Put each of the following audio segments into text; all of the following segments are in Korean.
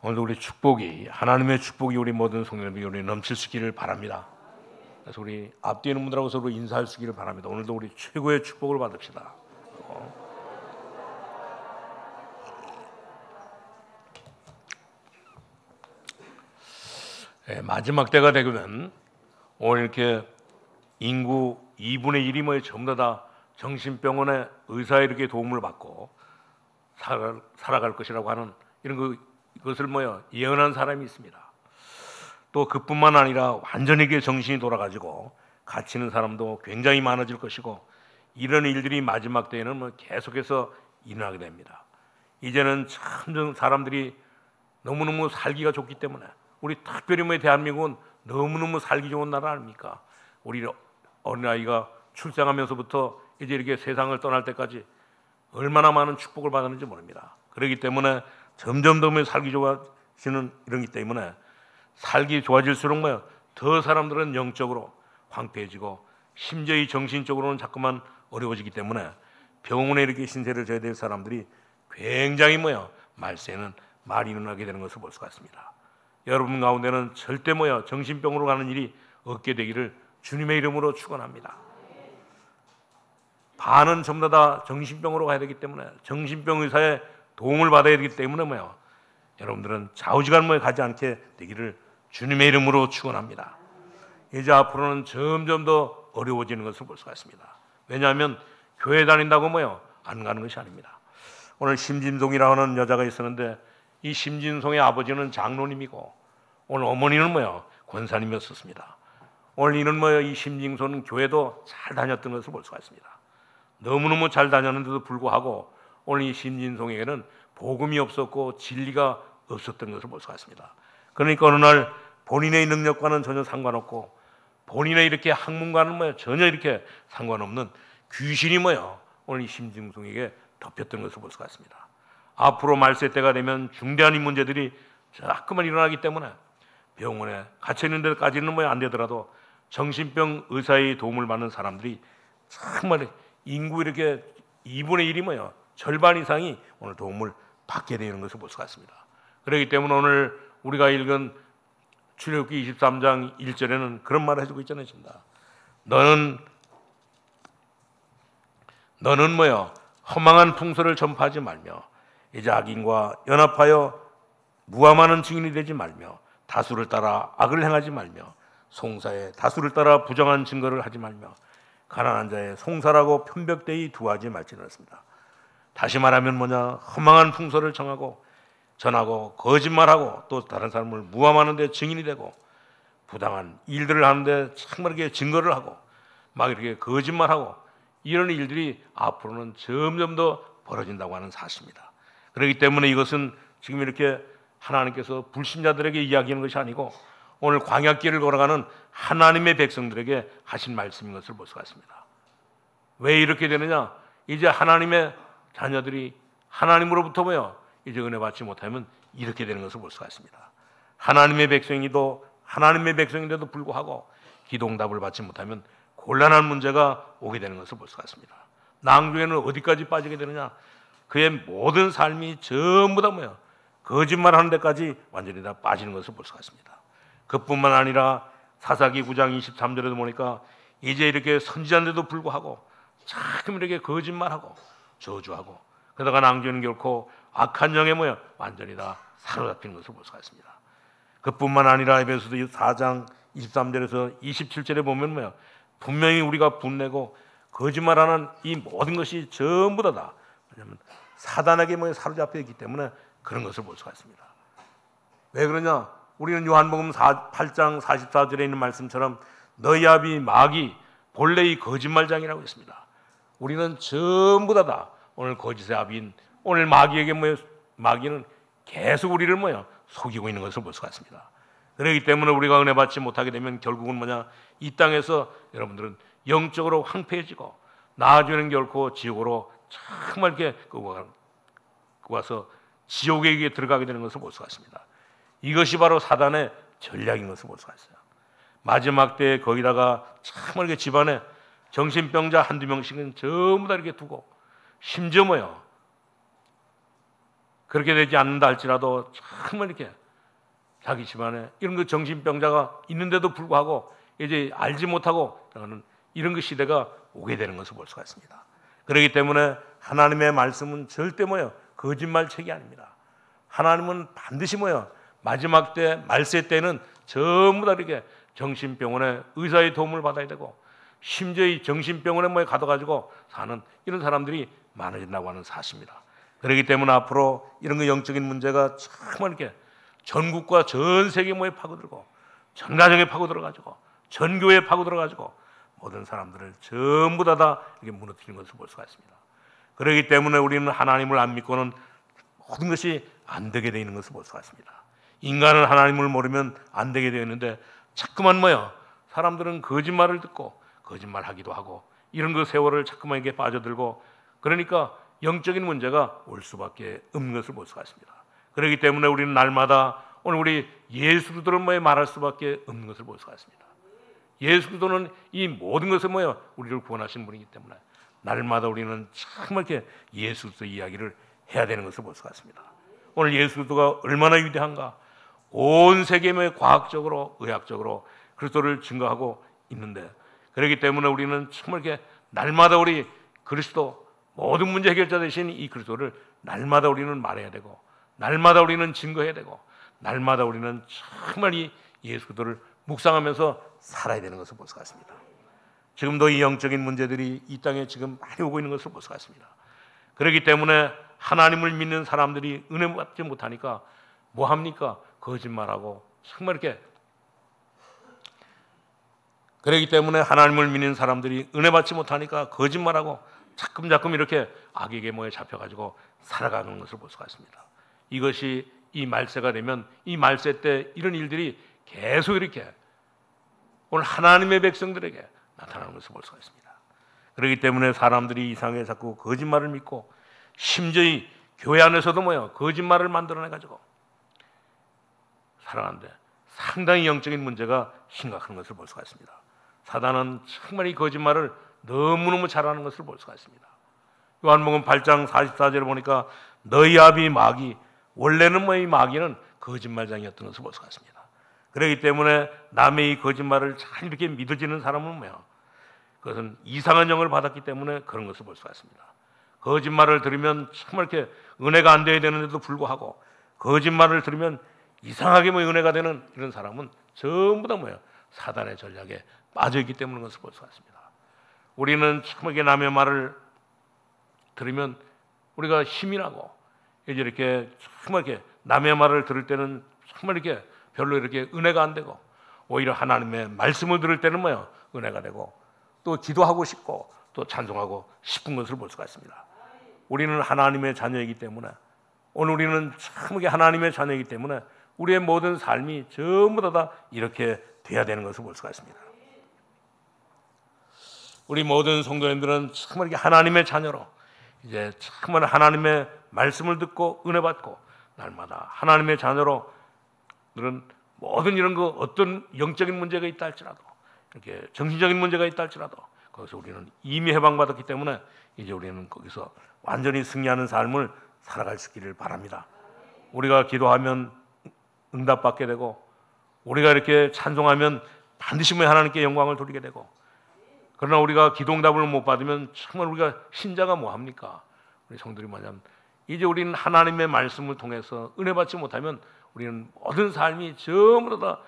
오늘도 우리 축복이, 하나님의 축복이 우리 모든 성도님에게 우리 넘칠 수 있기를 바랍니다. 그래서 우리 앞뒤에 있는 분들하고 서로 인사할 수 있기를 바랍니다. 오늘도 우리 최고의 축복을 받읍시다. 마지막 때가 되면 오늘 이렇게 인구 2분의 1이 뭐 전부 다 정신병원의 의사에 이렇게 도움을 받고 살아갈 것이라고 하는 이런 그것을 예언한 사람이 있습니다. 또 그뿐만 아니라 완전히 정신이 돌아가지고 갇히는 사람도 굉장히 많아질 것이고, 이런 일들이 마지막 때에는 계속해서 일어나게 됩니다. 이제는 참 사람들이 너무너무 살기가 좋기 때문에, 우리 특별히 대한민국은 너무너무 살기 좋은 나라 아닙니까? 우리 어린아이가 출생하면서부터 이제 이렇게 세상을 떠날 때까지 얼마나 많은 축복을 받았는지 모릅니다. 그렇기 때문에 점점 더 살기 좋아지는 이런기 때문에, 살기 좋아질수록 더 사람들은 영적으로 황폐해지고 심지어 이 정신적으로는 자꾸만 어려워지기 때문에 병원에 이렇게 신세를 져야 될 사람들이 굉장히 말세에는 많이 일어나게 되는 것을 볼 수가 있습니다. 여러분 가운데는 절대 정신병으로 가는 일이 없게 되기를 주님의 이름으로 축원합니다. 반은 전부 다 정신병으로 가야 되기 때문에, 정신병 의사의 도움을 받아야 되기 때문에 여러분들은 좌우지간 가지 않게 되기를 주님의 이름으로 축원합니다. 이제 앞으로는 점점 더 어려워지는 것을 볼 수가 있습니다. 왜냐하면 교회 다닌다고 안 가는 것이 아닙니다. 오늘 심진송이라고 하는 여자가 있었는데, 이 심진송의 아버지는 장로님이고 오늘 어머니는 권사님이었습니다. 오늘 이는 이 심진송은 교회도 잘 다녔던 것을 볼 수가 있습니다. 너무너무 잘 다녔는데도 불구하고 오늘 이 심진송에게는 복음이 없었고 진리가 없었던 것을 볼 수가 있습니다. 그러니까 어느 날 본인의 능력과는 전혀 상관없고, 본인의 이렇게 학문과는 전혀 이렇게 상관없는 귀신이 오늘 이 심진송에게 덮였던 것을 볼 수가 있습니다. 앞으로 말세 때가 되면 중대한 이 문제들이 자꾸만 일어나기 때문에 병원에 갇혀있는 데까지는 안 되더라도 정신병 의사의 도움을 받는 사람들이 정말 인구 이렇게 2분의 1이 절반 이상이 오늘 도움을 받게 되는 것을 볼 수가 있습니다. 그렇기 때문에 오늘 우리가 읽은 출애굽기 23장 1절에는 그런 말을 해주고 있잖아요. 너는 허망한 풍소를 전파하지 말며 이제 악인과 연합하여 무함하는 증인이 되지 말며 다수를 따라 악을 행하지 말며 송사에 다수를 따라 부정한 증거를 하지 말며 가난한 자의 송사라고 편벽되이 두하지 말지는 않습니다. 다시 말하면 허망한 풍소를 전하고 거짓말하고 또 다른 사람을 무함하는 데 증인이 되고 부당한 일들을 하는데 정말 이렇게 증거를 하고 막 이렇게 거짓말하고 이런 일들이 앞으로는 점점 더 벌어진다고 하는 사실입니다. 그렇기 때문에 이것은 지금 이렇게 하나님께서 불신자들에게 이야기하는 것이 아니고 오늘 광야길을 걸어가는 하나님의 백성들에게 하신 말씀인 것을 볼 수가 있습니다. 왜 이렇게 되느냐? 이제 하나님의 자녀들이 하나님으로부터 이제 은혜 받지 못하면 이렇게 되는 것을 볼 수가 있습니다. 하나님의 백성인데도 불구하고 기도응답을 받지 못하면 곤란한 문제가 오게 되는 것을 볼 수가 있습니다. 낭중에는 어디까지 빠지게 되느냐? 그의 모든 삶이 전부 다 거짓말하는 데까지 완전히 다 빠지는 것을 볼 수가 있습니다. 그뿐만 아니라 사사기 9장 23절에도 보니까 이제 이렇게 선지자인데도 불구하고 자꾸 이렇게 거짓말하고 저주하고 그러다가 낭중에는 결코 악한 영에 완전히 다 사로잡히는 것을 볼 수가 있습니다. 그뿐만 아니라 에베소서 4장 23절에서 27절에 보면 분명히 우리가 분내고 거짓말하는 이 모든 것이 전부 다 왜냐하면 사단에게 사로잡혀 있기 때문에 그런 것을 볼 수가 있습니다. 왜 그러냐? 우리는 요한복음 8장 44절에 있는 말씀처럼 너희 아비 마귀 본래 이 거짓말장이라고 했습니다. 우리는 전부 다 오늘 거짓의 아비인 오늘 마귀에게 마귀는 계속 우리를 속이고 있는 것을 볼 수가 있습니다. 그렇기 때문에 우리가 은혜 받지 못하게 되면 결국은 이 땅에서 여러분들은 영적으로 황폐해지고 나중에는 결코 지옥으로 정말 이렇게 끌고 가서 지옥에 들어가게 되는 것을 볼 수가 있습니다. 이것이 바로 사단의 전략인 것을 볼 수가 있어요. 마지막 때에 거기다가 정말 이렇게 집안에 정신병자 한두 명씩은 전부 다 이렇게 두고 심지어 그렇게 되지 않는다 할지라도 정말 이렇게 자기 집안에 이런 그 정신병자가 있는데도 불구하고 이제 알지 못하고 하는 이런 그 시대가 오게 되는 것을 볼 수가 있습니다. 그렇기 때문에 하나님의 말씀은 절대 거짓말책이 아닙니다. 하나님은 반드시 마지막 때 말세 때는 전부 다 이렇게 정신병원에 의사의 도움을 받아야 되고 심지어 이 정신병원에 가둬가지고 사는 이런 사람들이 많아진다고 하는 사실입니다. 그렇기 때문에 앞으로 이런 그 영적인 문제가 정말 이렇게 전국과 전 세계에 파고들고 전 가정에 파고들어가지고 전 교회에 파고들어가지고 모든 사람들을 전부 다 이렇게 무너뜨리는 것을 볼 수가 있습니다. 그렇기 때문에 우리는 하나님을 안 믿고는 모든 것이 안 되게 되어 있는 것을 볼 수가 있습니다. 인간은 하나님을 모르면 안 되게 되어 있는데 자꾸만 사람들은 거짓말을 듣고 거짓말하기도 하고 이런 그 세월을 자꾸만 이게 빠져들고 그러니까 영적인 문제가 올 수밖에 없는 것을 볼 수가 있습니다. 그렇기 때문에 우리는 날마다 오늘 우리 예수 그리스도를 말할 수밖에 없는 것을 볼 수가 있습니다. 예수 그리스도는 이 모든 것을 우리를 구원하신 분이기 때문에 날마다 우리는 정말 이렇게 예수 그리스도 이야기를 해야 되는 것을 볼 수가 있습니다. 오늘 예수 그리스도가 얼마나 위대한가, 온 세계에 과학적으로 의학적으로 그리스도를 증거하고 있는데 그렇기 때문에 우리는 정말 이렇게 날마다 우리 그리스도 모든 문제 해결자 되신 이 그리스도를 날마다 우리는 말해야 되고 날마다 우리는 증거해야 되고 날마다 우리는 정말 이 예수 그리스도를 묵상하면서 살아야 되는 것을 볼 수가 있습니다. 지금도 이 영적인 문제들이 이 땅에 지금 많이 오고 있는 것을 볼 수가 있습니다. 그렇기 때문에 하나님을 믿는 사람들이 은혜 받지 못하니까 뭐 합니까? 거짓말하고 정말 이렇게 그렇기 때문에 하나님을 믿는 사람들이 은혜 받지 못하니까 거짓말하고 자꾸자꾸 이렇게 악에게 잡혀가지고 살아가는 것을 볼 수가 있습니다. 이것이 이 말세가 되면 이 말세 때 이런 일들이 계속 이렇게 오늘 하나님의 백성들에게 나타나는 것을 볼 수가 있습니다. 그렇기 때문에 사람들이 이상하게 자꾸 거짓말을 믿고 심지어 이 교회 안에서도 거짓말을 만들어내가지고 살아가는데 상당히 영적인 문제가 심각한 것을 볼 수가 있습니다. 사단은 정말 이 거짓말을 너무너무 잘하는 것을 볼 수가 있습니다. 요한복음 8장 44절에 보니까 너희 아비 마귀, 원래는 이 마귀는 거짓말장이었던 것을 볼 수가 있습니다. 그렇기 때문에 남의 이 거짓말을 잘 이렇게 믿어지는 사람은 그것은 이상한 영을 받았기 때문에 그런 것을 볼 수가 있습니다. 거짓말을 들으면 정말 이렇게 은혜가 안 돼야 되는데도 불구하고 거짓말을 들으면 이상하게 은혜가 되는 이런 사람은 전부 다 사단의 전략에 빠져있기 때문인 것을 볼 수가 있습니다. 우리는 정말 남의 말을 들으면 우리가 힘이 나고 이제 이렇게 정말 이렇게 남의 말을 들을 때는 정말 이렇게 별로 이렇게 은혜가 안 되고 오히려 하나님의 말씀을 들을 때는 은혜가 되고 또 기도하고 싶고 또 찬송하고 싶은 것을 볼 수가 있습니다. 우리는 하나님의 자녀이기 때문에 오늘 우리는 참 하나님의 자녀이기 때문에 우리의 모든 삶이 전부 다 이렇게 돼야 되는 것을 볼 수가 있습니다. 우리 모든 성도님들은 정말 하나님의 자녀로 이제 정말 하나님의 말씀을 듣고 은혜 받고 날마다 하나님의 자녀로 들은 모든 이런 거 어떤 영적인 문제가 있다 할지라도 이렇게 정신적인 문제가 있다 할지라도 거기서 우리는 이미 해방받았기 때문에 이제 우리는 거기서 완전히 승리하는 삶을 살아갈 수 있기를 바랍니다. 우리가 기도하면 응답받게 되고 우리가 이렇게 찬송하면 반드시 하나님께 영광을 돌리게 되고 그러나 우리가 기도응답을 못 받으면 정말 우리가 신자가 뭐합니까? 우리 성들이 뭐냐면 이제 우리는 하나님의 말씀을 통해서 은혜 받지 못하면 우리는 모든 삶이 전부 다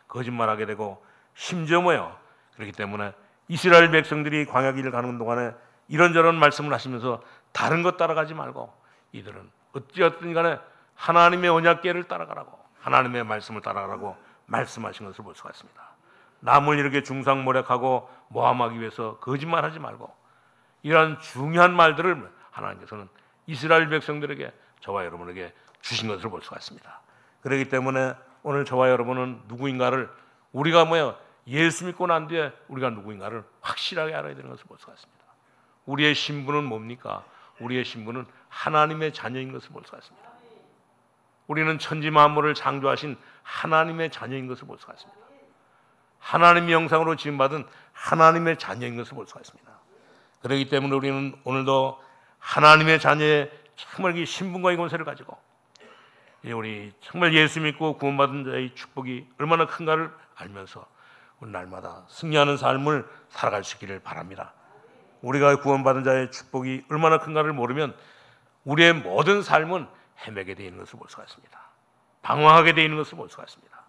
거짓말하게 되고 심지어 그렇기 때문에 이스라엘 백성들이 광야길을 가는 동안에 이런저런 말씀을 하시면서 다른 것 따라가지 말고 이들은 어찌었든 간에 하나님의 언약궤를 따라가라고 하나님의 말씀을 따라가라고 말씀하신 것을 볼 수가 있습니다. 남을 이렇게 중상모략하고 모함하기 위해서 거짓말하지 말고 이러한 중요한 말들을 하나님께서는 이스라엘 백성들에게 저와 여러분에게 주신 것을 볼 수가 있습니다. 그렇기 때문에 오늘 저와 여러분은 누구인가를 우리가 예수 믿고 난 뒤에 우리가 누구인가를 확실하게 알아야 되는 것을 볼 수가 있습니다. 우리의 신분은 뭡니까? 우리의 신분은 하나님의 자녀인 것을 볼 수가 있습니다. 우리는 천지 만물을 창조하신 하나님의 자녀인 것을 볼 수가 있습니다. 하나님의 형상으로 지음받은 하나님의 자녀인 것을 볼 수가 있습니다. 그렇기 때문에 우리는 오늘도 하나님의 자녀의 정말 이 신분과 이 권세를 가지고 이제 우리 정말 예수 믿고 구원받은 자의 축복이 얼마나 큰가를 알면서 우리 날마다 승리하는 삶을 살아갈 수 있기를 바랍니다. 우리가 구원받은 자의 축복이 얼마나 큰가를 모르면 우리의 모든 삶은 헤매게 되어 있는 것을 볼 수가 있습니다. 방황하게 되어 있는 것을 볼 수가 있습니다.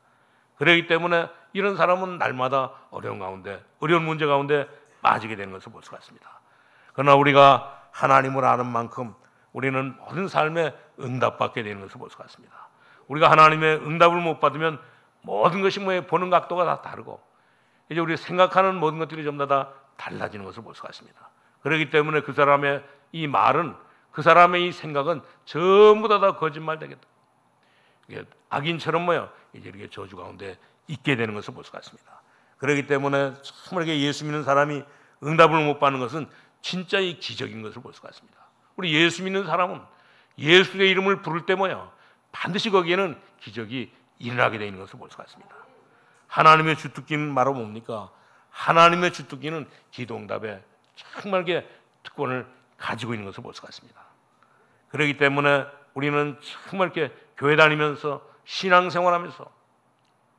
그렇기 때문에 이런 사람은 날마다 어려운 가운데, 어려운 문제 가운데 빠지게 되는 것을 볼 수가 있습니다. 그러나 우리가 하나님을 아는 만큼 우리는 모든 삶에 응답받게 되는 것을 볼 수가 있습니다. 우리가 하나님의 응답을 못 받으면 모든 것이 보는 각도가 다 다르고 이제 우리 생각하는 모든 것들이 전부 다 달라지는 것을 볼 수가 있습니다. 그렇기 때문에 그 사람의 이 말은, 그 사람의 이 생각은 전부 다 거짓말 되겠다. 악인처럼 이제 이렇게 저주 가운데 있게 되는 것을 볼 수가 있습니다. 그렇기 때문에 정말 예수 믿는 사람이 응답을 못 받는 것은 진짜 이 기적인 것을 볼 수가 있습니다. 우리 예수 믿는 사람은 예수의 이름을 부를 때 반드시 거기에는 기적이 일어나게 되는 것을 볼 수가 있습니다. 하나님의 주특기는 바로 뭡니까? 하나님의 주특기는 기도응답에 정말 특권을 가지고 있는 것을 볼 수가 있습니다. 그렇기 때문에 우리는 정말 교회 다니면서 신앙생활하면서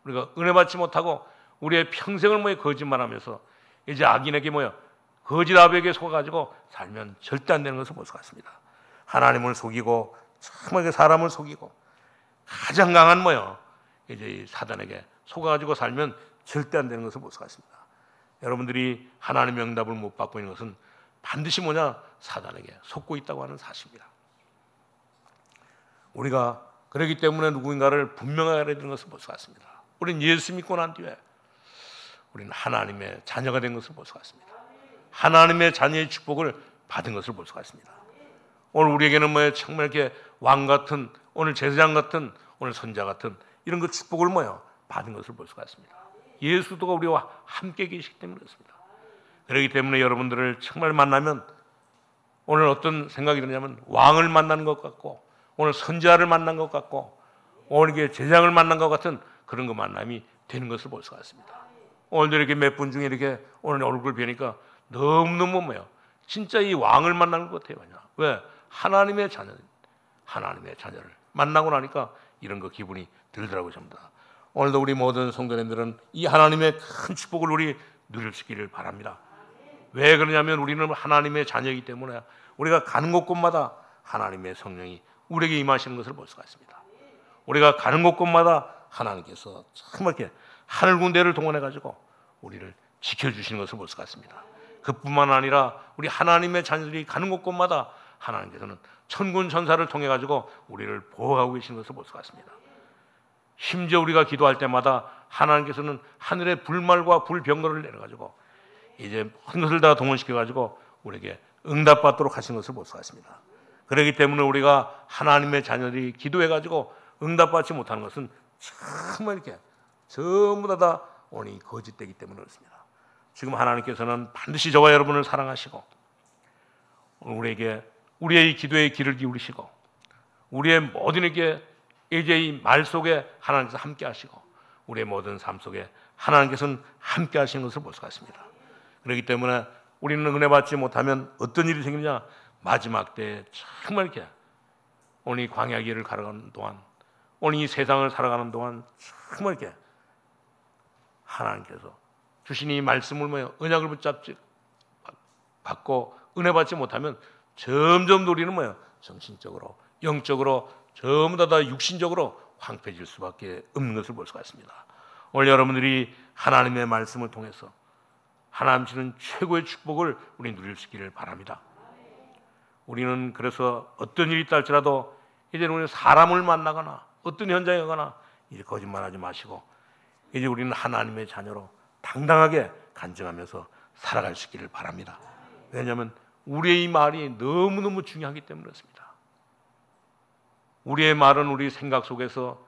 우리가 은혜 받지 못하고 우리의 평생을 거짓말하면서 이제 악인에게 거짓 아비에게 속아가지고 살면 절대 안 되는 것을 볼 수가 있습니다. 하나님을 속이고 정말 사람을 속이고 가장 강한 이제 이 사단에게 속아가지고 살면 절대 안 되는 것을 볼 수가 있습니다. 여러분들이 하나님의 응답을 못 받고 있는 것은 반드시 사단에게 속고 있다고 하는 사실입니다. 우리가 그렇기 때문에 누구인가를 분명하게 해야 되는 것을 볼 수가 있습니다. 우리는 예수 믿고 난 뒤에 우리는 하나님의 자녀가 된 것을 볼 수가 있습니다. 하나님의 자녀의 축복을 받은 것을 볼 수가 있습니다. 오늘 우리에게는 정말 이렇게 왕 같은, 오늘 제사장 같은, 오늘 선자 같은 이런 그 축복을 받은 것을 볼 수가 있습니다. 예수도가 우리와 함께 계시기 때문에 그렇습니다. 그렇기 때문에 여러분들을 정말 만나면 오늘 어떤 생각이 드냐면 왕을 만나는 것 같고 오늘 선지자를 만난 것 같고 오늘 이게 제사장을 만난 것 같은 그런 그 만남이 되는 것을 볼 수가 있습니다. 오늘도 이렇게 몇 분 중에 이렇게 오늘 얼굴 뵈니까 너무너무 진짜 이 왕을 만난 것 같아요. 왜? 하나님의 자녀를 만나고 나니까 이런 거 기분이 들더라고요. 전부 다. 오늘도 우리 모든 성도님들은 이 하나님의 큰 축복을 우리 누릴 수 있기를 바랍니다. 왜 그러냐면 우리는 하나님의 자녀이기 때문에 우리가 가는 곳곳마다 하나님의 성령이 우리에게 임하시는 것을 볼 수가 있습니다. 우리가 가는 곳곳마다 하나님께서 정말 이렇게 하늘 군대를 동원해 가지고 우리를 지켜주시는 것을 볼 수가 있습니다. 그뿐만 아니라 우리 하나님의 자녀들이 가는 곳곳마다 하나님께서는 천군 천사를 통해 가지고 우리를 보호하고 계시는 것을 볼 수가 있습니다. 심지어 우리가 기도할 때마다 하나님께서는 하늘의 불말과 불병거를 내려 가지고 이제 모든 것을 다 동원시켜 가지고 우리에게 응답받도록 하신 것을 볼 수가 있습니다. 그렇기 때문에 우리가 하나님의 자녀들이 기도해 가지고 응답받지 못하는 것은 정말 이렇게 전부 다 오늘 거짓되기 때문에 그렇습니다. 지금 하나님께서는 반드시 저와 여러분을 사랑하시고 우리에게 우리의 이 기도에 귀를 기울이시고 우리의 모든에게 이제 이 말 속에 하나님께서 함께 하시고 우리의 모든 삶 속에 하나님께서는 함께 하시는 것을 볼 수가 있습니다. 그렇기 때문에 우리는 은혜 받지 못하면 어떤 일이 생기냐? 마지막 때에 정말 이렇게 오늘 이 광야 길을 걸어가는 동안 오늘 이 세상을 살아가는 동안 정말 이렇게 하나님께서 주신 이 말씀을 언약을 붙잡지 받고 은혜 받지 못하면 점점 우리는 정신적으로 영적으로 전부 다 육신적으로 황폐해질 수밖에 없는 것을 볼 수가 있습니다. 오늘 여러분들이 하나님의 말씀을 통해서 하나님 주는 최고의 축복을 우리 누릴 수 있기를 바랍니다. 우리는 그래서 어떤 일이 있다 할지라도 이제는 우리는 사람을 만나거나 어떤 현장에 가거나 이제 거짓말하지 마시고 이제 우리는 하나님의 자녀로 당당하게 간증하면서 살아갈 수 있기를 바랍니다. 왜냐하면 우리의 이 말이 너무너무 중요하기 때문에 그렇습니다. 우리의 말은 우리 생각 속에서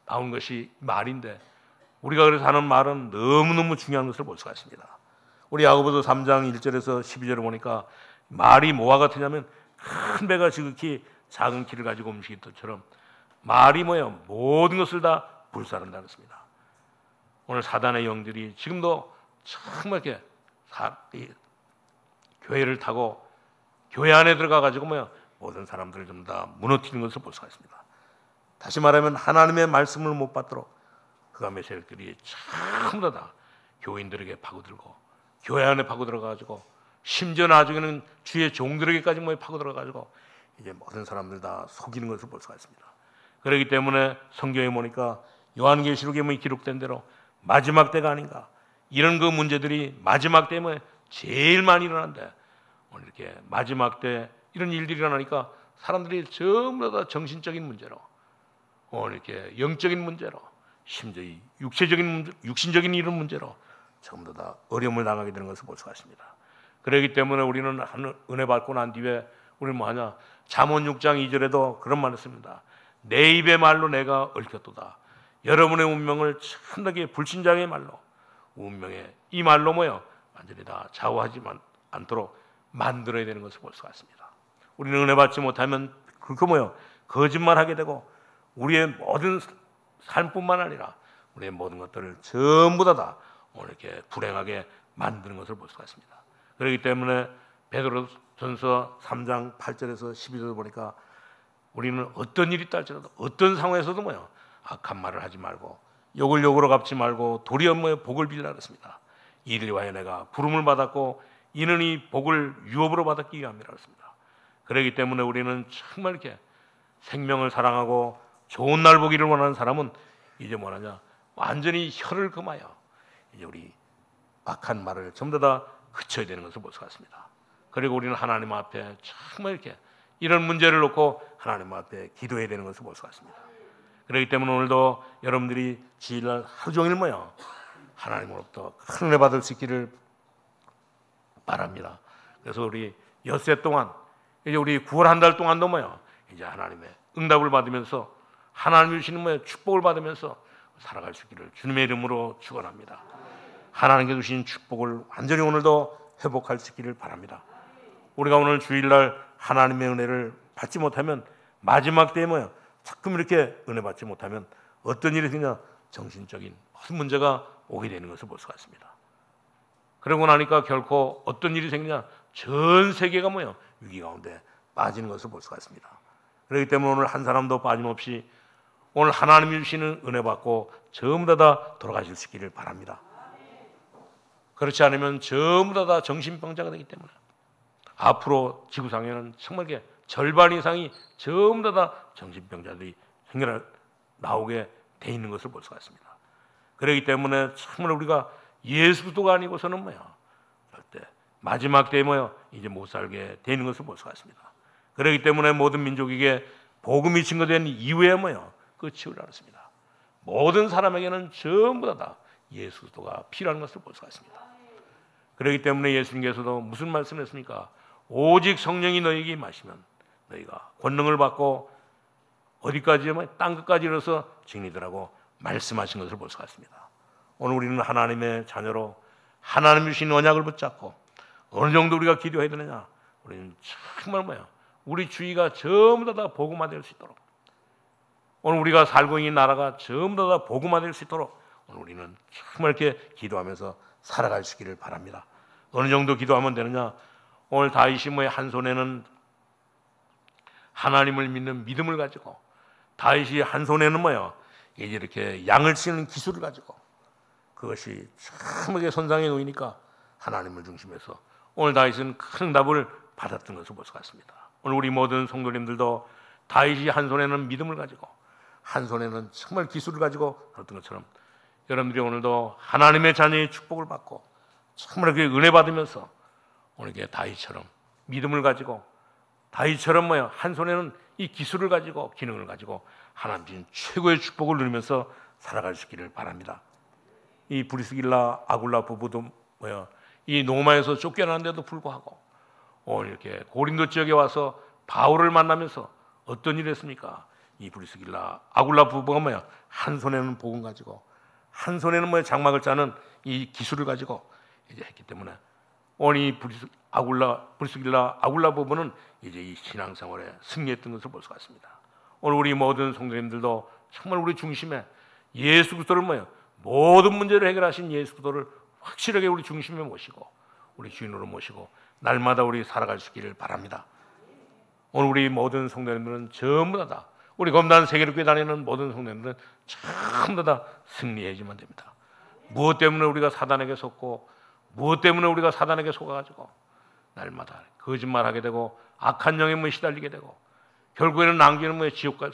나온 것이 말인데 우리가 그래서 하는 말은 너무너무 중요한 것을 볼 수가 있습니다. 우리 야고보서 3장 1절에서 12절을 보니까 말이 뭐와 같으냐면 큰 배가 지극히 작은 키를 가지고 움직일 것처럼 말이 모든 것을 다 불사른다 그랬습니다. 오늘 사단의 영들이 지금도 정말 이렇게 교회를 타고 교회 안에 들어가 가지고 모든 사람들을 좀 다 무너뜨리는 것을 볼 수가 있습니다. 다시 말하면 하나님의 말씀을 못 받도록 흑암의 세력들이 전부 다 교인들에게 파고들고 교회 안에 파고들어가지고 심지어 나중에는 주의 종들에게까지 파고들어가지고 이제 모든 사람들 다 속이는 것을 볼 수가 있습니다. 그렇기 때문에 성경에 보니까 요한계시록에 기록된 대로 마지막 때가 아닌가, 이런 그 문제들이 마지막 때에 제일 많이 일어난대. 오늘 이렇게 마지막 때 이런 일들이 일어나니까 사람들이 전부 다 정신적인 문제로, 오늘 이렇게 영적인 문제로, 심지어 이 육신적인 이런 문제로 전부 다 어려움을 당하게 되는 것을 볼 수가 있습니다. 그렇기 때문에 우리는 은혜 받고 난 뒤에 우리는 뭐하냐, 잠언 6장 2절에도 그런 말을 씁니다. 내 입의 말로 내가 얽혔도다. 여러분의 운명을 참되게 불신자의 말로, 운명의 이 말로 완전히 다 좌우하지 않도록 만들어야 되는 것을 볼 수가 있습니다. 우리는 은혜 받지 못하면 거짓말하게 되고 우리의 모든 삶뿐만 아니라 우리의 모든 것들을 전부 다 오늘 이렇게 불행하게 만드는 것을 볼 수가 있습니다. 그렇기 때문에 베드로전서 3장 8절에서 12절 보니까 우리는 어떤 일이 있다 할지라도 어떤 상황에서도 악한 말을 하지 말고 욕을 욕으로 갚지 말고 도리어 복을 빌라 그랬습니다. 이를 위하여 내가 부름을 받았고 이는 이 복을 유업으로 받았기 위함이라 그랬습니다. 그렇기 때문에 우리는 정말 이렇게 생명을 사랑하고 좋은 날 보기를 원하는 사람은 이제 뭐하냐, 완전히 혀를 금하여 이제 우리 악한 말을 전부 다 그쳐야 되는 것을 볼 수가 있습니다. 그리고 우리는 하나님 앞에 정말 이렇게 이런 문제를 놓고 하나님 앞에 기도해야 되는 것을 볼 수가 있습니다. 그렇기 때문에 오늘도 여러분들이 주일날 하루 종일 하나님으로부터 큰 은혜 받을 수 있기를 바랍니다. 그래서 우리 엿새 동안 이제 우리 9월 한 달 동안도 이제 하나님의 응답을 받으면서 하나님이 주시는 축복을 받으면서 살아갈 수 있기를 주님의 이름으로 축원합니다. 하나님께 주신 축복을 완전히 오늘도 회복할 수 있기를 바랍니다. 우리가 오늘 주일날 하나님의 은혜를 받지 못하면 마지막 때에 자꾸 이렇게 은혜 받지 못하면 어떤 일이 생기냐, 정신적인 무슨 문제가 오게 되는 것을 볼 수가 있습니다. 그러고 나니까 결코 어떤 일이 생기냐, 전 세계가 위기 가운데 빠지는 것을 볼 수가 있습니다. 그렇기 때문에 오늘 한 사람도 빠짐없이 오늘 하나님이 주시는 은혜 받고 전부 다 돌아가실 수 있기를 바랍니다. 그렇지 않으면 전부 다 정신병자가 되기 때문에 앞으로 지구상에는 정말 절반 이상이 전부 다 정신병자들이 나오게 돼 있는 것을 볼 수가 있습니다. 그렇기 때문에 정말 우리가 예수 그리스도가 아니고서는 절대 마지막 때에 이제 못 살게 되는 것을 볼 수가 있습니다. 그렇기 때문에 모든 민족에게 복음이 증거된 이후에 끝을 알았습니다. 모든 사람에게는 전부 다 예수 그리스도가 필요한 것을 볼 수가 있습니다. 그렇기 때문에 예수님께서도 무슨 말씀을 했습니까? 오직 성령이 너희에게 임하시면 너희가 권능을 받고 어디까지 땅 끝까지 이르러서 증인들하고 말씀하신 것을 볼 수가 있습니다. 오늘 우리는 하나님의 자녀로 하나님이 주신 언약을 붙잡고 어느 정도 우리가 기도해야 되느냐, 우리는 정말 우리 주위가 전부 다 복음화될 수 있도록, 오늘 우리가 살고 있는 나라가 전부 다 복음화될 수 있도록 오늘 우리는 정말 이렇게 기도하면서 살아갈 수 있기를 바랍니다. 어느 정도 기도하면 되느냐, 오늘 다윗이 한 손에는 하나님을 믿는 믿음을 가지고, 다윗이 한 손에는 이제 이렇게 양을 치는 기술을 가지고, 그것이 참하게 선상에 놓이니까 하나님을 중심해서 오늘 다윗은 큰 응답을 받았던 것을 볼 수가 있습니다. 오늘 우리 모든 성도님들도 다윗이 한 손에는 믿음을 가지고 한 손에는 정말 기술을 가지고 그랬던 것처럼 여러분들이 오늘도 하나님의 자녀의 축복을 받고 정말 그 은혜 받으면서 오늘 이렇게 다윗처럼 믿음을 가지고, 다윗처럼 한 손에는 이 기술을 가지고 기능을 가지고 하나님 주신 최고의 축복을 누리면서 살아갈 수 있기를 바랍니다. 이 브리스길라 아굴라 부부도 이 로마에서 쫓겨나는데도 불구하고 오늘 이렇게 고린도 지역에 와서 바울을 만나면서 어떤 일을 했습니까? 이 브리스길라 아굴라 부부가 한 손에는 복음 가지고 한 손에는 장막을 짜는 이 기술을 가지고 이제 했기 때문에 오늘 이 브리스길라 아굴라 부부는 이제 이 신앙생활에 승리했던 것을 볼 수가 있습니다. 오늘 우리 모든 성도님들도 정말 우리 중심에 예수 그리스도를 모든 문제를 해결하신 예수 그리스도를 확실하게 우리 중심에 모시고 우리 주인으로 모시고 날마다 우리 살아갈 수 있기를 바랍니다. 오늘 우리 모든 성도님들은 전부 다 우리 검단 세계를 다니는 모든 성도님들은 전부 다 승리해야지만 됩니다. 무엇 때문에 우리가 사단에게 속고 무엇 때문에 우리가 사단에게 속아가지고 날마다 거짓말하게 되고 악한 영에 시달리게 되고 결국에는 남기는 지옥 갈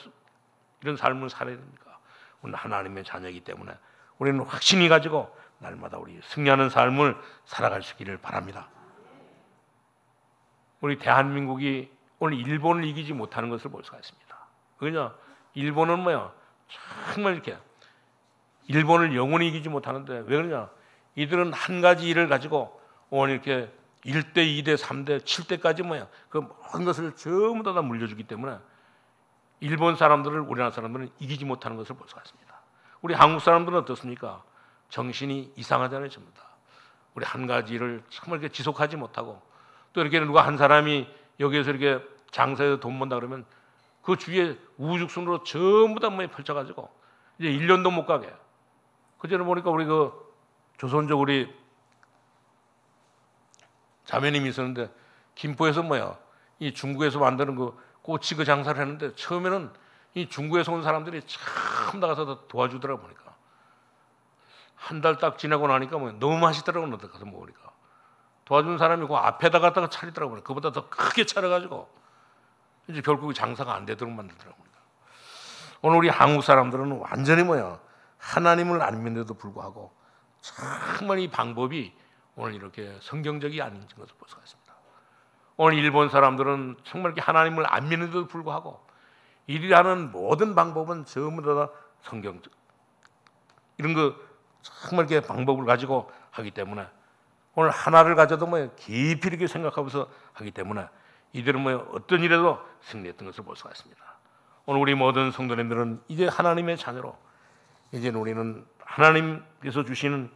이런 삶을 살아야 됩니까? 우리는 하나님의 자녀이기 때문에 우리는 확신이 가지고 날마다 우리 승리하는 삶을 살아갈 수 있기를 바랍니다. 우리 대한민국이 오늘 일본을 이기지 못하는 것을 볼 수가 있습니다. 그냥 일본은 정말 이렇게 일본을 영원히 이기지 못하는데 왜 그러냐? 이들은 한 가지 일을 가지고 오늘 이렇게 1대, 2대, 3대, 7대까지 그 모든 것을 전부 다 물려주기 때문에 일본 사람들을 우리나라 사람들은 이기지 못하는 것을 볼 수가 있습니다. 우리 한국 사람들은 어떻습니까? 정신이 이상하잖아요, 전부 다. 우리 한 가지 일을 정말 이렇게 지속하지 못하고 또 이렇게 누가 한 사람이 여기에서 이렇게 장사해서 돈 번다 그러면 그 주위에 우후죽순으로 전부 다 펼쳐가지고 이제 1년도 못 가게. 그전에 보니까 우리 그 조선족 우리 자매님이 있었는데 김포에서 이 중국에서 만드는 그 꼬치 그 장사를 했는데 처음에는 이 중국에서 온 사람들이 참 나가서 다 도와주더라고 보니까 한 달 딱 지나고 나니까 너무 맛있더라고 가서 먹으니까 도와준 사람이 그 앞에다 갖다가 차리더라고요. 그보다 더 크게 차려가지고 이제 결국 장사가 안 되도록 만들더라고요. 오늘 우리 한국 사람들은 완전히 하나님을 안 믿는데도 불구하고 정말 이 방법이 오늘 이렇게 성경적이 아닌 것을 볼 수가 있습니다. 오늘 일본 사람들은 정말 이렇게 하나님을 안 믿는데도 불구하고 이들이 하는 모든 방법은 전부 다 성경적 이런 거 정말 이렇게 방법을 가지고 하기 때문에 오늘 하나를 가져도 깊이 이렇게 생각하면서 하기 때문에 이들은 어떤 일에도 승리했던 것을 볼 수가 있습니다. 오늘 우리 모든 성도님들은 이제 하나님의 자녀로 이제 우리는 하나님께서 주시는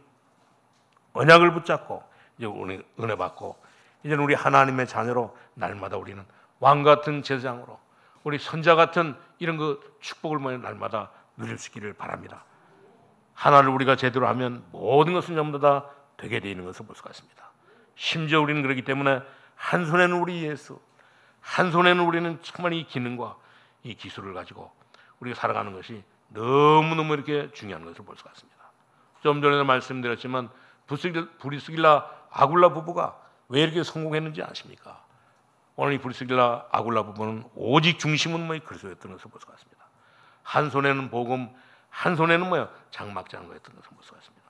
언약을 붙잡고 이제 우리 은혜 받고 이제 우리 하나님의 자녀로 날마다 우리는 왕 같은 제사장으로 우리 선자 같은 이런 그 축복을 날마다 누릴 수 있기를 바랍니다. 하나를 우리가 제대로 하면 모든 것은 전부 다 되게 되어 있는 것을 볼 수가 있습니다. 심지어 우리는 그렇기 때문에 한 손에는 우리 예수, 한 손에는 우리는 정말 이 기능과 이 기술을 가지고 우리가 살아가는 것이 너무너무 이렇게 중요한 것을 볼 수가 있습니다. 좀 전에도 말씀드렸지만 브리스길라 아굴라 부부가 왜 이렇게 성공했는지 아십니까? 오늘 이 브리스길라 아굴라 부부는 오직 중심은 그리스도였던 것을 볼 수가 있습니다. 한 손에는 복음, 한 손에는 장막장구였던 것을 볼 수가 있습니다.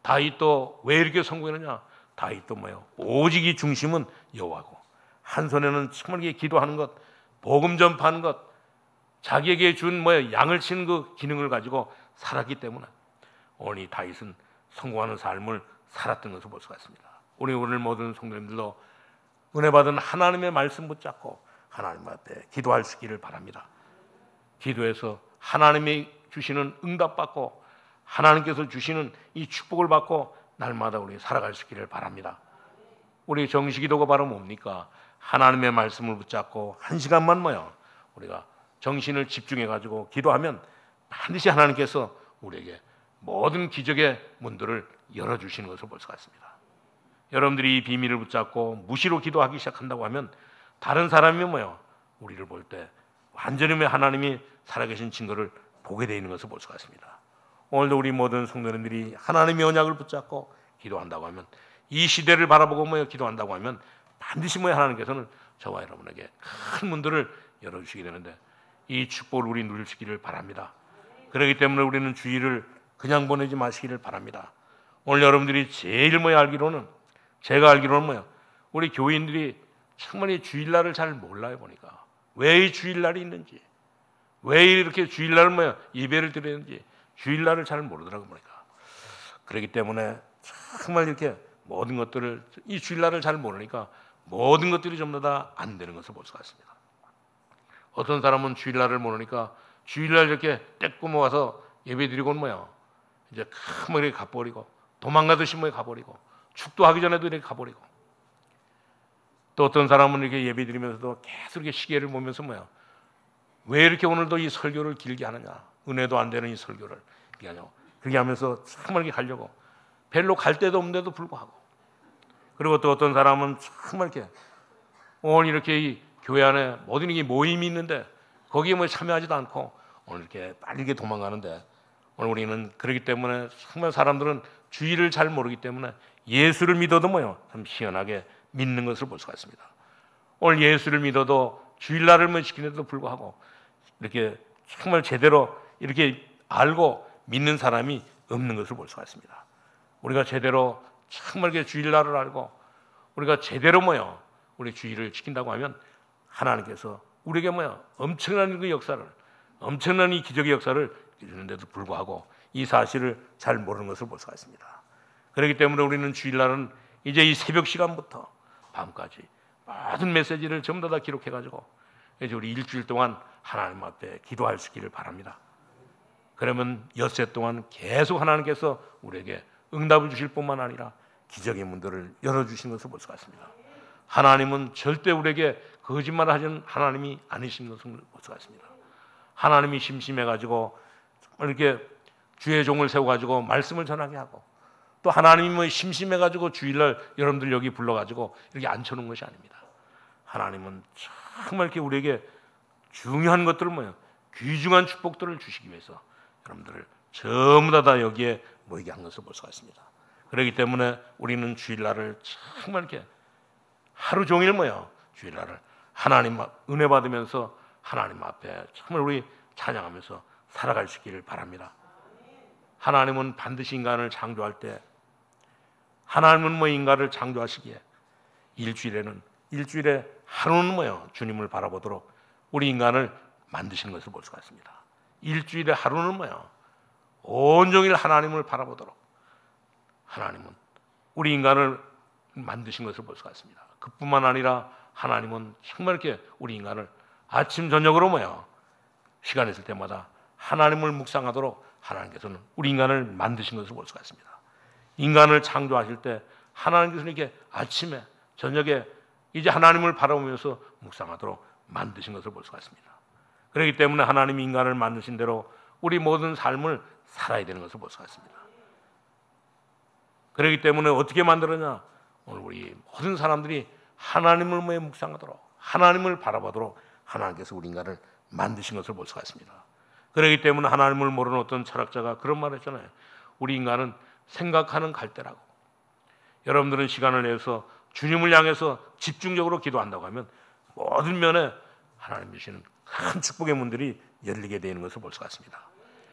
다윗도 왜 이렇게 성공했느냐? 다윗도 오직 이 중심은 여호와고 한 손에는 정말 기도하는 것, 복음 전파하는 것, 자기에게 준 양을 치는 그 기능을 가지고 살았기 때문에 오늘 이 다윗은 성공하는 삶을 살았던 것을 볼 수가 있습니다. 우리 오늘 모든 성도님들도 은혜 받은 하나님의 말씀 붙잡고 하나님 앞에 기도할 수 있기를 바랍니다. 기도해서 하나님이 주시는 응답 받고 하나님께서 주시는 이 축복을 받고 날마다 우리 살아갈 수 있기를 바랍니다. 우리 정식기도가 바로 뭡니까? 하나님의 말씀을 붙잡고 한 시간만 우리가 정신을 집중해 가지고 기도하면 반드시 하나님께서 우리에게 모든 기적의 문들을 열어주시는 것을 볼 수가 있습니다. 여러분들이 이 비밀을 붙잡고 무시로 기도하기 시작한다고 하면 다른 사람이 우리를 볼 때 완전히 하나님이 살아계신 증거를 보게 되어 있는 것을 볼 수가 있습니다. 오늘도 우리 모든 성도님들이 하나님의 언약을 붙잡고 기도한다고 하면 이 시대를 바라보고 기도한다고 하면 반드시 하나님께서는 저와 여러분에게 큰 문들을 열어주시게 되는데 이 축복을 우리 누릴 수 있기를 바랍니다. 그렇기 때문에 우리는 주일을 그냥 보내지 마시기를 바랍니다. 오늘 여러분들이 제일 알기로는 제가 알기로는 우리 교인들이 정말 이 주일날을 잘 몰라요. 보니까 왜 이 주일날이 있는지, 왜 이렇게 주일날 예배를 드리는지 주일날을 잘 모르더라고 보니까. 그렇기 때문에 정말 이렇게 모든 것들을 이 주일날을 잘 모르니까 모든 것들이 전부 다 안 되는 것을 볼 수가 있습니다. 어떤 사람은 주일날을 모르니까 주일날 이렇게 떼꾸모 와서 예배드리고는 이제 이렇게 가버리고 도망가듯이 가버리고 축도하기 전에도 이렇게 가버리고 또 어떤 사람은 이렇게 예배드리면서도 계속 이렇게 시계를 보면서 왜 이렇게 오늘도 이 설교를 길게 하느냐, 은혜도 안 되는 이 설교를 그렇게 하면서 정말 이렇게 가려고 별로 갈 데도 없는데도 불구하고 그리고 또 어떤 사람은 정말 이렇게 오늘 이렇게 이 교회 안에 모든 게 모임이 있는데 거기에 뭐 참여하지도 않고 오늘 이렇게 빨리 도망가는데, 오늘 우리는 그렇기 때문에 정말 사람들은 주의를 잘 모르기 때문에 예수를 믿어도 참 희한하게 믿는 것을 볼 수가 있습니다. 오늘 예수를 믿어도 주일날을 지키는데도 불구하고 이렇게 정말 제대로 이렇게 알고 믿는 사람이 없는 것을 볼 수가 있습니다. 우리가 제대로 정말 주일날을 알고 우리가 제대로 우리 주일을 지킨다고 하면 하나님께서 우리에게 엄청난 그 역사를, 엄청난 이 기적의 역사를 이루는데도 불구하고 이 사실을 잘 모르는 것을 볼 수가 있습니다. 그렇기 때문에 우리는 주일날은 이제 이 새벽 시간부터 밤까지 모든 메시지를 전부 다 기록해가지고 이제 우리 일주일 동안 하나님 앞에 기도할 수 있기를 바랍니다. 그러면 엿새 동안 계속 하나님께서 우리에게 응답을 주실 뿐만 아니라 기적의 문들을 열어주신 것을 볼 수가 있습니다. 하나님은 절대 우리에게 거짓말을 하시는 하나님이 아니신 것을 볼 수가 있습니다. 하나님이 심심해가지고 이렇게 주의 종을 세워가지고 말씀을 전하게 하고, 또 하나님이 심심해가지고 주일날 여러분들 여기 불러가지고 이렇게 앉혀놓은 것이 아닙니다. 하나님은 정말 이렇게 우리에게 중요한 것들을 귀중한 축복들을 주시기 위해서 여러분들을 전부 다 여기에 모이게 한 것을 볼 수가 있습니다. 그렇기 때문에 우리는 주일날을 정말 이렇게 하루 종일 주일날을 하나님 은혜 받으면서 하나님 앞에 정말 우리 찬양하면서 살아갈 수 있기를 바랍니다. 하나님은 반드시 인간을 창조할 때, 하나님은 인간을 창조하시기에 일주일에 하루는 주님을 바라보도록 우리 인간을 만드시는 것을 볼 수가 있습니다. 일주일에 하루는 온종일 하나님을 바라보도록 하나님은 우리 인간을 만드신 것을 볼 수가 있습니다. 그뿐만 아니라 하나님은 정말 이렇게 우리 인간을 아침 저녁으로 시간 있을 때마다 하나님을 묵상하도록 하나님께서는 우리 인간을 만드신 것을 볼 수가 있습니다. 인간을 창조하실 때 하나님께서는 이렇게 아침에 저녁에 이제 하나님을 바라보면서 묵상하도록 만드신 것을 볼 수가 있습니다. 그렇기 때문에 하나님이 인간을 만드신 대로 우리 모든 삶을 살아야 되는 것을 볼 수가 있습니다. 그렇기 때문에 어떻게 만들었냐? 오늘 우리 모든 사람들이 하나님을 묵상하도록, 하나님을 바라보도록 하나님께서 우리 인간을 만드신 것을 볼 수가 있습니다. 그렇기 때문에 하나님을 모르는 어떤 철학자가 그런 말을 했잖아요. 우리 인간은 생각하는 갈대라고. 여러분들은 시간을 내서 주님을 향해서 집중적으로 기도한다고 하면 모든 면에 하나님 주시는 큰 축복의 문들이 열리게 되는 것을 볼 수가 있습니다.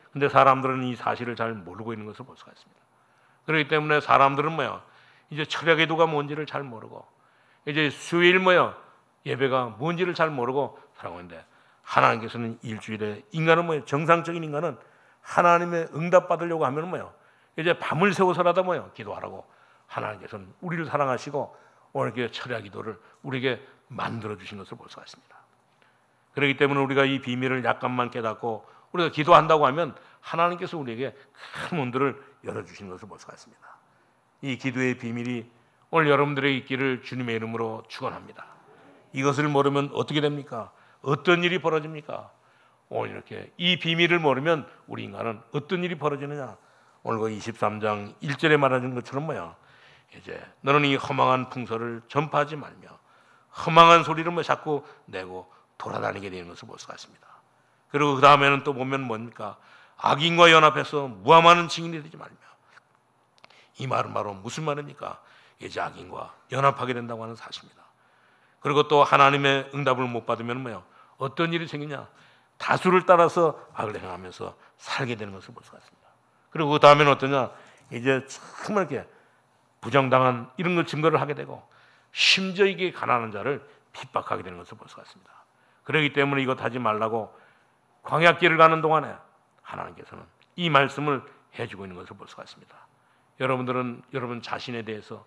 그런데 사람들은 이 사실을 잘 모르고 있는 것을 볼 수가 있습니다. 그렇기 때문에 사람들은 이제 철야 기도가 뭔지를 잘 모르고, 이제 수요일 예배가 뭔지를 잘 모르고 살아가는데, 하나님께서는 일주일에 인간은 정상적인 인간은 하나님의 응답 받으려고 하면 이제 밤을 새워서라도 기도하라고 하나님께서는 우리를 사랑하시고 오늘 이렇게 철야 기도를 우리에게 만들어 주신 것을 볼 수가 있습니다. 그렇기 때문에 우리가 이 비밀을 약간만 깨닫고 우리가 기도한다고 하면 하나님께서 우리에게 큰 문들을 열어주시는 것을 볼 수가 있습니다. 이 기도의 비밀이 오늘 여러분들의 있기를 주님의 이름으로 축원합니다. 이것을 모르면 어떻게 됩니까? 어떤 일이 벌어집니까? 오늘 이렇게 이 비밀을 모르면 우리 인간은 어떤 일이 벌어지느냐? 오늘 그 23장 1절에 말하는 것처럼 이제 너는 이 허망한 풍설을 전파하지 말며 허망한 소리를 자꾸 내고 돌아다니게 되는 것을 볼 수가 있습니다. 그리고 그 다음에는 또 보면 뭡니까? 악인과 연합해서 무함하는 증인이 되지 말며. 이 말은 바로 무슨 말입니까? 이제 악인과 연합하게 된다고 하는 사실입니다. 그리고 또 하나님의 응답을 못 받으면 어떤 일이 생기냐? 다수를 따라서 악을 행하면서 살게 되는 것을 볼 수가 있습니다. 그리고 그 다음에는 어떠냐? 이제 정말 이렇게 부정당한 이런 걸 증거를 하게 되고, 심지어 이게 가난한 자를 핍박하게 되는 것을 볼 수가 있습니다. 그렇기 때문에 이것 하지 말라고 광야길을 가는 동안에 하나님께서는 이 말씀을 해주고 있는 것을 볼 수가 있습니다. 여러분들은 여러분 자신에 대해서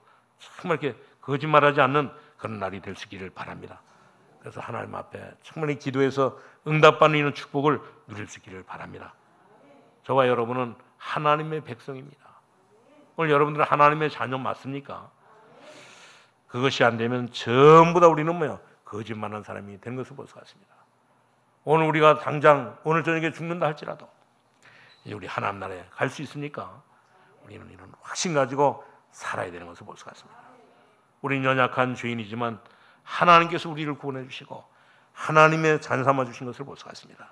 정말 이렇게 거짓말하지 않는 그런 날이 될 수 있기를 바랍니다. 그래서 하나님 앞에 정말 이 기도에서 응답받는 이런 축복을 누릴 수 있기를 바랍니다. 저와 여러분은 하나님의 백성입니다. 오늘 여러분들은 하나님의 자녀 맞습니까? 그것이 안 되면 전부 다 우리는 거짓말하는 사람이 되는 것을 볼 수가 있습니다. 오늘 우리가 당장 오늘 저녁에 죽는다 할지라도 이제 우리 하나님 나라에 갈 수 있습니까? 우리는 이런 확신 가지고 살아야 되는 것을 볼 수가 있습니다. 우리는 연약한 죄인이지만 하나님께서 우리를 구원해 주시고 하나님의 자녀 삼아 주신 것을 볼 수가 있습니다.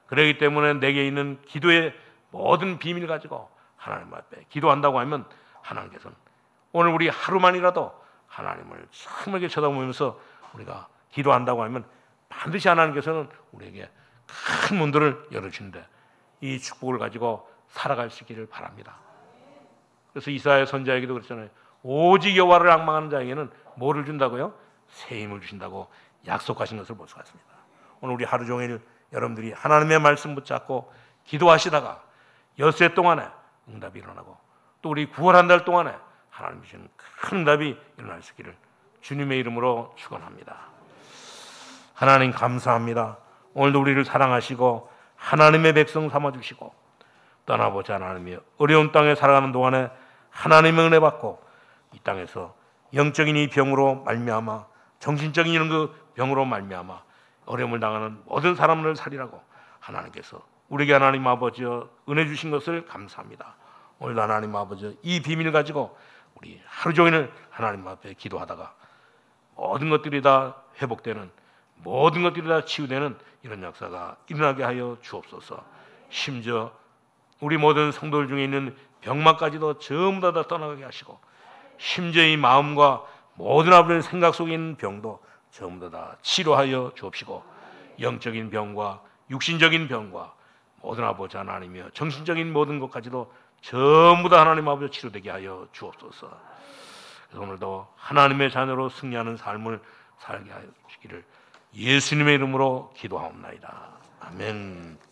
그렇기 때문에 내게 있는 기도의 모든 비밀 가지고 하나님 앞에 기도한다고 하면 하나님께서는 오늘 우리 하루만이라도 하나님을 참하게 쳐다보면서 우리가 기도한다고 하면 반드시 하나님께서는 우리에게 큰 문들을 열어주는데 이 축복을 가지고 살아갈 수 있기를 바랍니다. 그래서 이사야 선지자에게도 그랬잖아요. 오직 여호와를 앙망하는 자에게는 뭐를 준다고요? 새 힘을 주신다고 약속하신 것을 볼 수가 있습니다. 오늘 우리 하루 종일 여러분들이 하나님의 말씀 붙잡고 기도하시다가 엿새 동안에 응답이 일어나고 또 우리 9월 한 달 동안에 하나님 주시는 큰 응답이 일어날 수 있기를 주님의 이름으로 축원합니다. 하나님 감사합니다. 오늘도 우리를 사랑하시고 하나님의 백성 삼아주시고 떠나보지 않은 하나님의 어려운 땅에 살아가는 동안에 하나님의 은혜 받고 이 땅에서 영적인 이 병으로 말미암아 정신적인 이런 그 병으로 말미암아 어려움을 당하는 모든 사람을 살리라고 하나님께서 우리에게 하나님 아버지여 은혜 주신 것을 감사합니다. 오늘도 하나님 아버지 이 비밀 가지고 우리 하루 종일 하나님 앞에 기도하다가 모든 것들이 다 회복되는 모든 것들이 다 치유되는 이런 역사가 일어나게 하여 주옵소서. 심지어 우리 모든 성도들 중에 있는 병마까지도 전부 다 떠나가게 하시고 심지어 이 마음과 모든 아버지의 생각 속에 있는 병도 전부 다 치료하여 주옵시고 영적인 병과 육신적인 병과 모든 아버지 하나님이여 정신적인 모든 것까지도 전부 다 하나님 아버지 치료되게 하여 주옵소서. 그래서 오늘도 하나님의 자녀로 승리하는 삶을 살게 하여 주시기를 예수님의 이름으로 기도하옵나이다. 아멘.